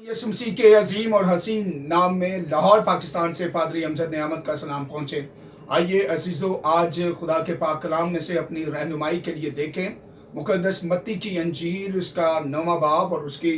यसु मसीह के अजीम और हसीन नाम में लाहौर पाकिस्तान से पादरी अमजद नियामत का सलाम पहुँचे। आइए अजीज़ों, आज खुदा के पाक कलाम में से अपनी रहनुमाई के लिए देखें मुक़द्दस मत्ती की अंजील, उसका 9वां बाब और उसकी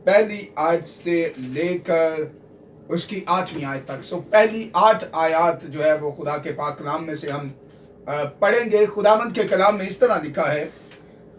पहली आयत से लेकर उसकी 8वीं आयत तक। पहली 8 आयत जो है वो खुदा के पाक कलाम में से हम पढ़ेंगे। खुदावंद के कलाम में इस तरह लिखा है,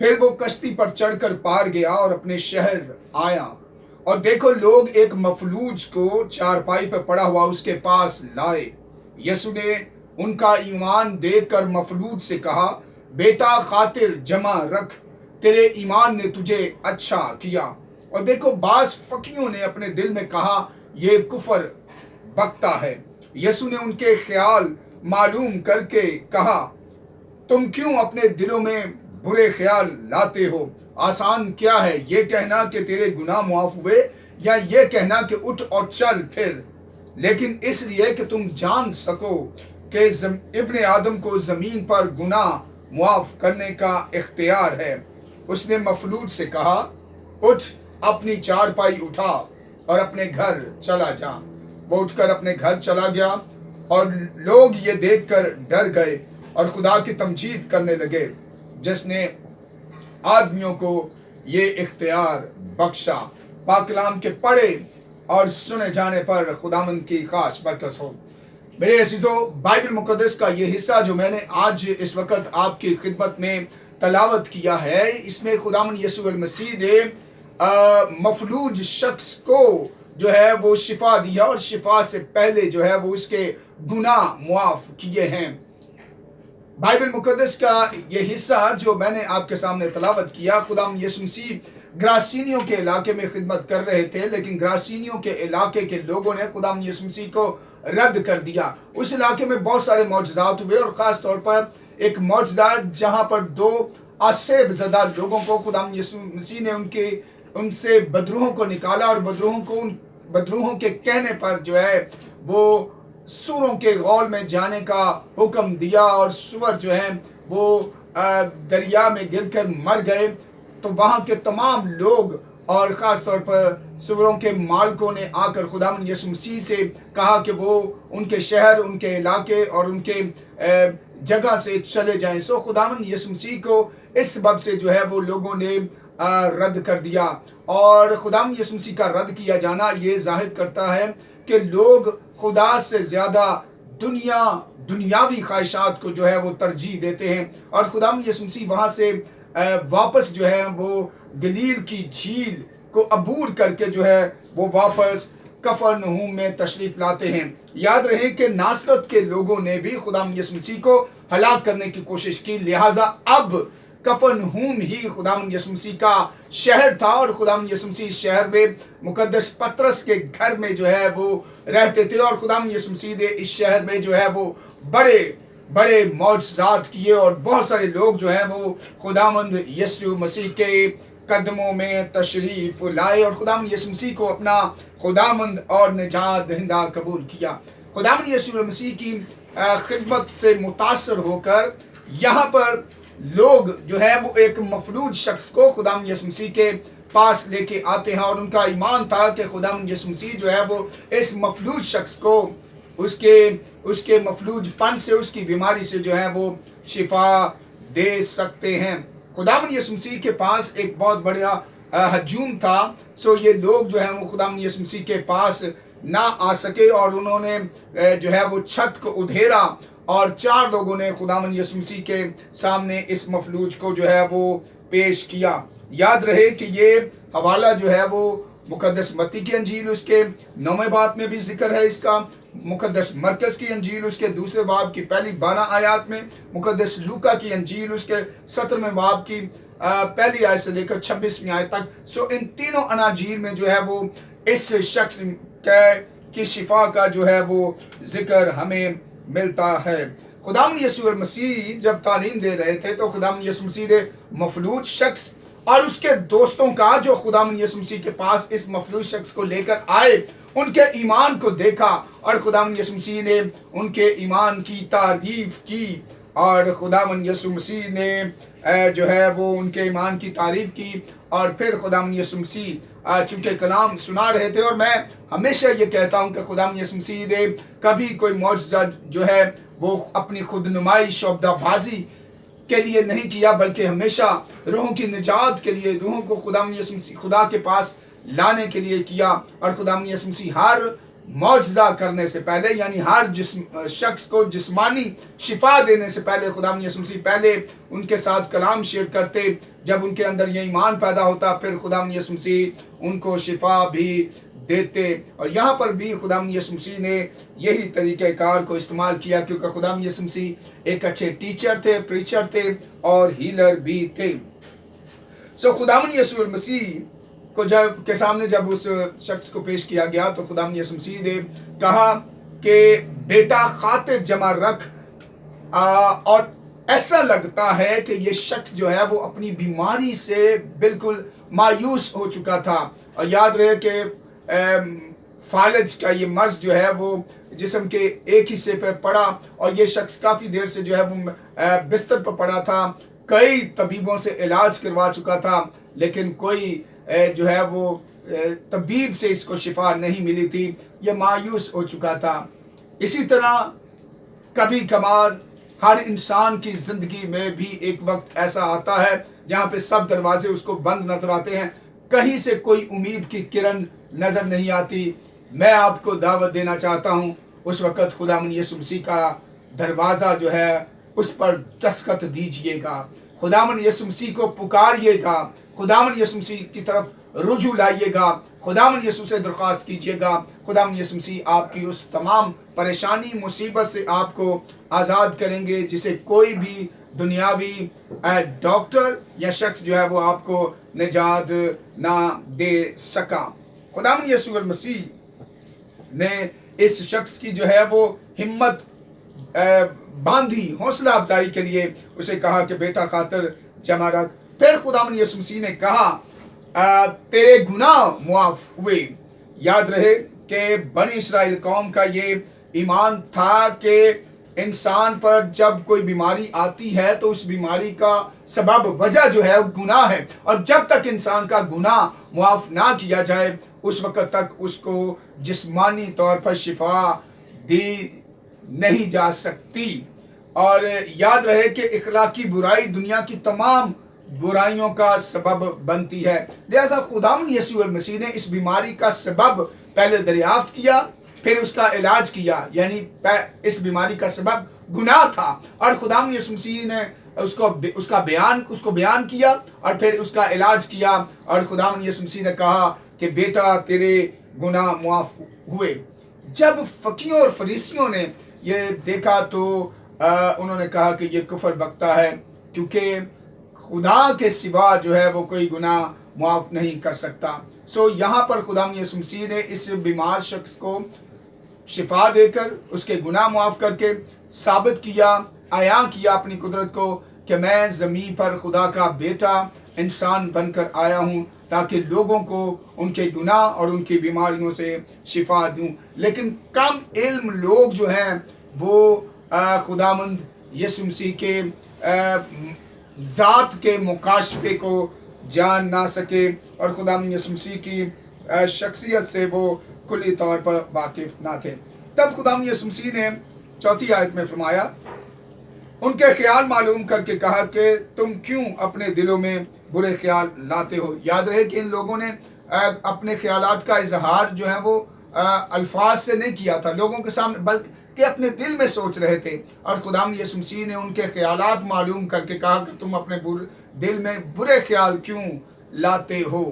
फिर वो कश्ती पर चढ़कर पार गया और अपने शहर आया, और देखो लोग एक मफलूज को चारपाई पर पड़ा हुआ उसके पास लाए। यसु ने उनका ईमान देखकर मफलूज से कहा, बेटा खातिर जमा रख, तेरे ईमान ने तुझे अच्छा किया। और देखो बास फकीयों ने अपने दिल में कहा, ये कुफर बकता है। यसु ने उनके ख्याल मालूम करके कहा, तुम क्यों अपने दिलों में बुरे ख्याल लाते हो? आसान क्या है ये कहना कि तेरे गुनाह मुआफ हुए, या ये कहना कि उठ और चल फिर? लेकिन इसलिए कि तुम जान सको कि इब्ने आदम को जमीन पर गुनाह मुआफ करने का इख्तियार है। उसने मफलूज से कहा, उठ, अपनी चारपाई उठा और अपने घर चला जा। वो उठकर अपने घर चला गया, और लोग ये देखकर डर गए और खुदा की तमजीद करने लगे जिसने आदमियों को ये इख्तियार बख्शा। पाक कलाम के पढ़े और सुने जाने पर खुदावंद की खास बरकत हो। मेरे अजीजों, बाइबल मुकद्दस का ये हिस्सा जो मैंने आज इस वक्त आपकी खिदमत में तलावत किया है, इसमें खुदावंद यीशु मसीह ने मफलूज शख्स को जो है वो शिफा दिया, और शिफा से पहले जो है वो उसके गुनाह मुआफ किए हैं। बाइबल मुकद्दस का ये हिस्सा जो मैंने आपके सामने तलावत किया, खुदावंद यीशु मसीह ग्रासीनियों के इलाके में खिदमत कर रहे थे, लेकिन ग्रासीनियों के इलाके के लोगों ने खुदावंद यीशु मसीह को रद्द कर दिया। उस इलाके में बहुत सारे मौजज़ात हुए, और ख़ास तौर पर एक मौजज़ा जहाँ पर 2 आसेब ज़दा लोगों को खुदावंद यीशु मसीह ने उनसे बदरूहों को निकाला, और बदरूहों के कहने पर जो है वो सूरों के गौल में जाने का हुक्म दिया, और सूअर जो हैं वो दरिया में गिरकर मर गए। तो वहाँ के तमाम लोग और ख़ास तौर पर सूअरों के मालिकों ने आकर खुदावंद यीशु मसीह से कहा कि वो उनके शहर, उनके इलाके और उनके जगह से चले जाएं। खुदावंद यीशु मसीह को इस सबब से जो है वो लोगों ने रद्द कर दिया, और खुदावंद यीशु मसीह का रद्द किया जाना ये जाहिर करता है कि लोग खुदा से ज़्यादा दुनियावी ख्वाहिशात को जो है वो तरजीह देते हैं। और खुदावंद यीशु मसीह वहाँ से वापस जो है वो गलील की झील को अबूर करके जो है वो वापस कफरनहूम में तशरीफ लाते हैं। याद रहे कि नासरत के लोगों ने भी खुदावंद यीशु मसीह को हलाक करने की कोशिश की, लिहाजा अब कफरनहूम ही खुदावंद यीशु मसीह का शहर था, और खुदावंद यीशु मसीह शहर में मुकद्दस पतरस के घर में जो है वो रहते थे। और खुदावंद यीशु मसीह ने इस शहर में जो है वो बड़े बड़े मौजज़ात किए, और बहुत सारे लोग जो हैं वो खुदावंद यीशु मसीह के कदमों में तशरीफ लाए, और खुदावंद यीशु मसीह को अपना खुदावंद और निजात दहिंदा कबूल किया। खुदावंद यीशु मसीह की खिदमत से मुतासर होकर यहाँ पर लोग जो है वो एक मफलूज शख्स को खुदावंद यीशु मसीह के पास लेके आते हैं, और उनका ईमान था कि खुदावंद यीशु मसीह जो है वो इस मफलूज शख्स को उसके मफलूजपन से, उसकी बीमारी से जो है वो शिफा दे सकते हैं। खुदावंद यीशु मसीह के पास एक बहुत बड़ा हजूम था। ये लोग जो है वो खुदावंद यीशु मसीह के पास ना आ सके, और उन्होंने जो है वो छत को उधेरा, और 4 लोगों ने खुदावंद यीशु मसीह के सामने इस मफलूज को जो है वो पेश किया। याद रहे कि ये हवाला जो है वो मुकद्दस मत्ती की अंजील उसके 9वें बाब में भी जिक्र है इसका, मुकद्दस मरकज़ की अंजील उसके 2 बाब की पहली 12 आयत में, मुकद्दस लूका की अंजील उसके 17वें बाब की पहली आयत से लेकर 26वीं आयत तक। इन तीनों अनाजील में जो है वो इस शख्स की शिफा का जो है वो जिक्र हमें मिलता है। खुदावंद यीशु मसीह जब तालीम दे रहे थे तो खुदावंद यीशु मसीह ने मफलूज शख्स और उसके दोस्तों का जो खुदावंद यीशु मसीह के पास इस मफलूज शख्स को लेकर आए, उनके ईमान को देखा, और खुदावंद यीशु मसीह ने उनके ईमान की तारीफ की, और खुदावंद यीशु मसीह ने جو ہے وہ ان کے ایمان کی تعریف کی، اور پھر خداوند یسوع مسیح چونکہ کلام سنا رہے تھے. اور میں ہمیشہ یہ کہتا ہوں کہ خداوند یسوع مسیح نے کبھی کوئی معجزہ جو ہے وہ اپنی خود نمائی شعبدہ بازی کے لیے نہیں کیا، بلکہ ہمیشہ روحوں کی نجات کے لیے، روحوں کو خداوند یسوع مسیح خدا کے پاس لانے کے لیے کیا. اور خداوند یسوع مسیح ہر معجزہ کرنے سے پہلے، یعنی ہر شخص کو جسمانی شفا دینے سے پہلے، خداوند یسوع مسیح پہلے ان کے ساتھ کلام شیئر کرتے. جب ان کے اندر یہ ایمان پیدا ہوتا، پھر خداوند یسوع مسیح ان کو شفا بھی دیتے. اور یہاں پر بھی خداوند یسوع مسیح نے یہی طریقہ کار کو استعمال کیا، کیونکہ خداوند یسوع مسیح ایک اچھے ٹیچر تھے، پریچر تھے اور ہیلر بھی تھے. خداوند یسوع مسیح کو کے سامنے جب اس شخص کو پیش کیا گیا تو خداوند یسوع مسیح نے کہا کہ بیٹا خاطر جمع رکھ. اور ایسا لگتا ہے کہ یہ شخص جو ہے وہ اپنی بیماری سے بالکل مایوس ہو چکا تھا. اور یاد رہے کہ فالج کا یہ مرض جو ہے وہ جسم کے ایک حصے پہ پڑا، اور یہ شخص کافی دیر سے جو ہے وہ بستر پر پڑا تھا. کئی طبیبوں سے علاج کروا چکا تھا، لیکن کوئی جو ہے وہ طبیب سے اس کو شفا نہیں ملی تھی. یہ مایوس ہو چکا تھا. اسی طرح کبھی کبھار ہر انسان کی زندگی میں بھی ایک وقت ایسا آتا ہے جہاں پہ سب دروازے اس کو بند نظر آتے ہیں، کہیں سے کوئی امید کی کرن نظر نہیں آتی. میں آپ کو دعوت دینا چاہتا ہوں، اس وقت خداوند یسوع مسیح کا دروازہ جو ہے اس پر دستخط دیجئے گا. خداوند یسوع مسیح کو پکاریے گا، خداوند یسوع مسیح کی طرف رجوع لائیے گا، خداوند یسوع سے درخواست کیجیے گا. خداوند یسوع مسیح آپ کی اس تمام پریشانی مصیبت سے آپ کو آزاد کریں گے جسے کوئی بھی دنیاوی ڈاکٹر یا شخص جو ہے وہ آپ کو نجات نہ دے سکا. خداوند یسوع مسیح نے اس شخص کی جو ہے وہ ہمت باندھی، حوصلہ افزائی کے لیے اسے کہا کہ بیٹا خاطر جمع رکھ. پھر خداوند یسوع مسیح نے کہا تیرے گناہ معاف ہوئے. یاد رہے کہ بنی اسرائیل قوم کا یہ ایمان تھا کہ انسان پر جب کوئی بیماری آتی ہے تو اس بیماری کا سبب وجہ جو ہے گناہ ہے، اور جب تک انسان کا گناہ معاف نہ کیا جائے اس وقت تک اس کو جسمانی طور پر شفا دی نہیں جا سکتی. اور یاد رہے کہ اخلاقی برائی دنیا کی تمام برائیوں کا سبب بنتی ہے. لہذا خداوند یسوع مسیح نے اس بیماری کا سبب پہلے دریافت کیا، پھر اس کا علاج کیا. یعنی اس بیماری کا سبب گناہ تھا، اور خداوند یسوع مسیح نے اس کو بیان کیا اور پھر اس کا علاج کیا. اور خداوند یسوع مسیح نے کہا کہ بیٹا تیرے گناہ معاف ہوئے. جب فقیوں اور فریسیوں نے یہ دیکھا تو انہوں نے کہا کہ یہ کفر بکتا ہے، کیونکہ خدا کے سوا جو ہے وہ کوئی گناہ معاف نہیں کر سکتا. یہاں پر خداوند یسوع مسیح نے اس بیمار شخص کو شفا دے کر اس کے گناہ معاف کر کے ثابت کیا، عیاں کیا اپنی قدرت کو کہ میں زمین پر خدا کا بیٹا انسان بن کر آیا ہوں تاکہ لوگوں کو ان کے گناہ اور ان کی بیماریوں سے شفا دوں. لیکن کم علم لوگ جو ہیں وہ خداوند یسوع مسیح کے ذات کے مکاشفے کو جان نہ سکے اور خداوند یسوع مسیح کی شخصیت سے وہ کلی طور پر واقف نہ تھے. تب خداوند یسوع مسیح نے 4 آیت میں فرمایا، ان کے خیال معلوم کر کے کہا کہ تم کیوں اپنے دلوں میں برے خیال لاتے ہو. یاد رہے کہ ان لوگوں نے اپنے خیالات کا اظہار جو ہے وہ الفاظ سے نہیں کیا تھا لوگوں کے سامنے، بلکہ اپنے دل میں سوچ رہے تھے. اور خداوند یسوع مسیح نے ان کے خیالات معلوم کر کے کہا کہ تم اپنے دل میں برے خیال کیوں لاتے ہو.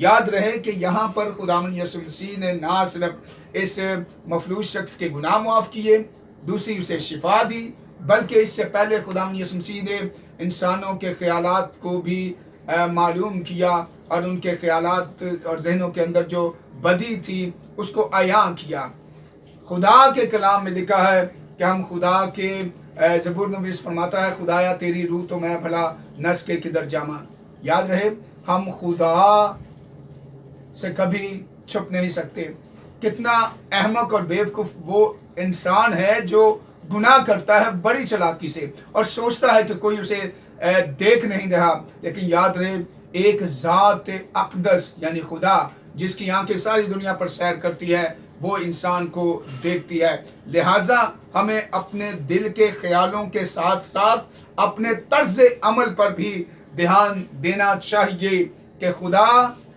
یاد رہے کہ یہاں پر خداوند یسوع مسیح نے نہ صرف اس مفلوج شخص کے گناہ معاف کیے، دوسری اسے شفا دی، بلکہ اس سے پہلے خداوند یسوع مسیح نے انسانوں کے خیالات کو بھی معلوم کیا اور ان کے خیالات اور ذہنوں کے اندر جو بدی تھی اس کو عیاں کیا. خدا کے کلام میں لکھا ہے کہ ہم خدا کے زبور نویس فرماتا ہے خدایا تیری روح تو میں بھلا نس کے کدھر جاما. یاد رہے ہم خدا سے کبھی چھپ نہیں سکتے. کتنا احمق اور بیوقوف وہ انسان ہے جو گناہ کرتا ہے بڑی چلاکی سے اور سوچتا ہے کہ کوئی اسے देख नहीं रहा, लेकिन याद रहे एक ज़ात अक़दस यानी खुदा जिसकी आंखें सारी दुनिया पर सैर करती है, वो इंसान को देखती है। लिहाजा हमें अपने दिल के ख्यालों के साथ साथ अपने तर्ज अमल पर भी ध्यान देना चाहिए कि खुदा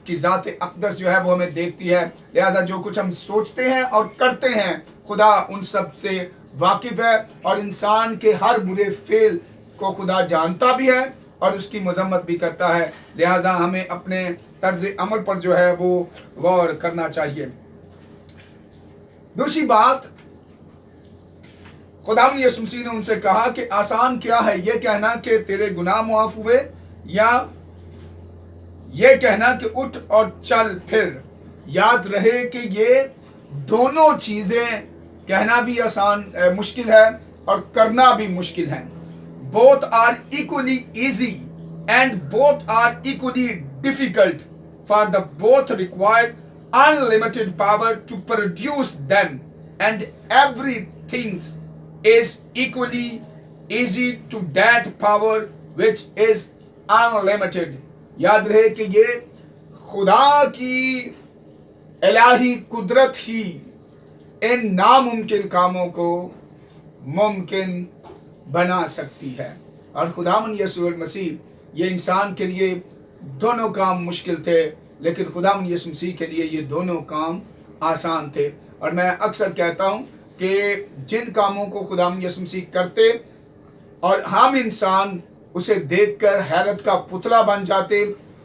की ज़ात अक़दस जो है वो हमें देखती है। लिहाजा जो कुछ हम सोचते हैं और करते हैं, खुदा उन सब से वाकिफ़ है और इंसान के हर बुरे फेल को खुदा जानता भी है और उसकी मजम्मत भी करता है। लिहाजा हमें अपने तर्ज अमल पर जो है वो गौर करना चाहिए। दूसरी बात, खुदावंद यीशु मसीह ने उनसे कहा कि आसान क्या है ये कहना कि तेरे गुनाह मुआफ हुए, या ये कहना कि उठ और चल फिर। याद रहे कि ये दोनों चीजें कहना भी आसान मुश्किल है और करना भी मुश्किल है। Both are equally easy and both are equally difficult, for the both required unlimited power to produce them, and everything is equally easy to that power which is unlimited. याद रहे कि ये खुदा की इलाही कुदरत ही इन नामुमकिन कामों को मुमकिन बना सकती है। और खुदावंद यीशु मसीह ये इंसान के लिए दोनों काम मुश्किल थे, लेकिन खुदावंद यीशु मसीह के लिए ये दोनों काम आसान थे। और मैं अक्सर कहता हूँ कि जिन कामों को खुदावंद यीशु मसीह करते और हम इंसान उसे देखकर हैरत का पुतला बन जाते,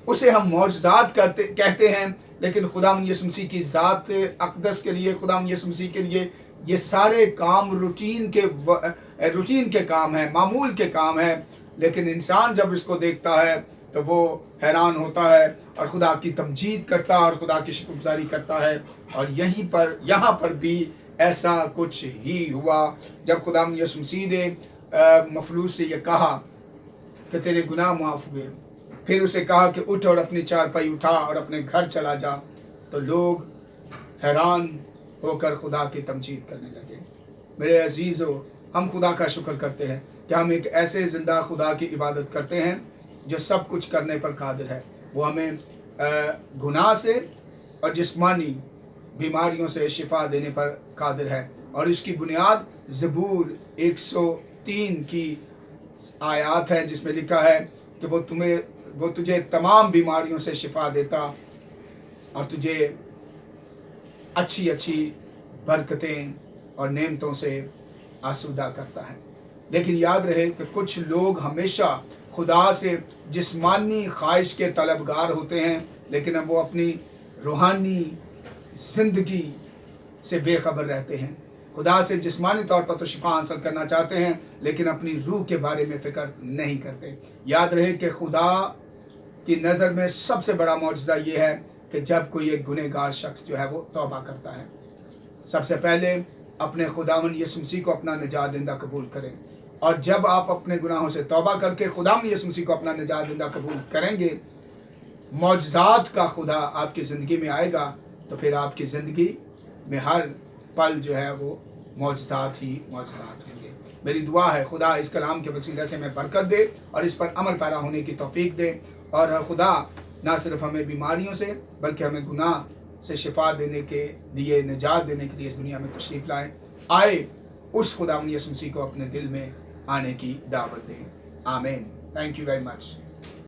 उसे हम मौजज़ात कहते हैं, लेकिन खुदावंद यीशु मसीह की ज़ात अक़दस के लिए, खुदावंद यीशु मसीह के लिए ये सारे काम रूटीन के काम हैं, मामूल के काम हैं। लेकिन इंसान जब इसको देखता है तो वो हैरान होता है और खुदा की तमजीद करता है और खुदा की शुक्रगुज़ारी करता है। और यहाँ पर भी ऐसा कुछ ही हुआ जब खुदावंद यीशु मसीह ने मफलूस से ये कहा कि तेरे गुनाह माफ़ हुए, फिर उसे कहा कि उठ और अपनी चारपाई उठा और अपने घर चला जा, तो लोग हैरान होकर खुदा की तमजीद करने लगे। मेरे अजीज़ों, हम खुदा का शुक्र करते हैं कि हम एक ऐसे ज़िंदा खुदा की इबादत करते हैं जो सब कुछ करने पर कादिर है। वो हमें गुनाह से और जिस्मानी बीमारियों से शिफा देने पर कादिर है। और इसकी बुनियाद ज़बूर 103 की आयत है, जिसमें लिखा है कि वो तुझे तमाम बीमारियों से शिफा देता और तुझे अच्छी अच्छी बरकतें और नेमतों से आसूदा करता है। लेकिन याद रहे कि कुछ लोग हमेशा खुदा से जिस्मानी ख्वाहिश के तलबगार होते हैं, लेकिन अब वो अपनी रूहानी ज़िंदगी से बेखबर रहते हैं। खुदा से जिस्मानी तौर पर तो शिफा हासिल करना चाहते हैं, लेकिन अपनी रूह के बारे में फ़िक्र नहीं करते। याद रहे कि खुदा की नज़र में सबसे बड़ा मौजज़ा ये है कि जब कोई एक गुनहगार शख्स जो है वो तौबा करता है, सबसे पहले अपने खुदावंद यीशु मसीह को अपना निजात देंदा कबूल करें। और जब आप अपने गुनाहों से तौबा करके खुदावंद यीशु मसीह को अपना निजात देंदा कबूल करेंगे, मौजज़ात का खुदा आपकी ज़िंदगी में आएगा, तो फिर आपकी ज़िंदगी में हर पल जो है वो मौजज़ात ही मौजज़ात होंगे। मेरी दुआ है खुदा इस कलाम के वसीले से हमें बरकत दे और इस पर अमल पैरा होने की तौफीक दे, और खुदा ना सिर्फ हमें बीमारियों से बल्कि हमें गुनाह से शिफा देने के लिए, निजात देने के लिए इस दुनिया में तशरीफ़ लाएँ। आए उस खुदावंद यीशु मसीह को अपने दिल में आने की दावत दें। आमीन। Thank you very much.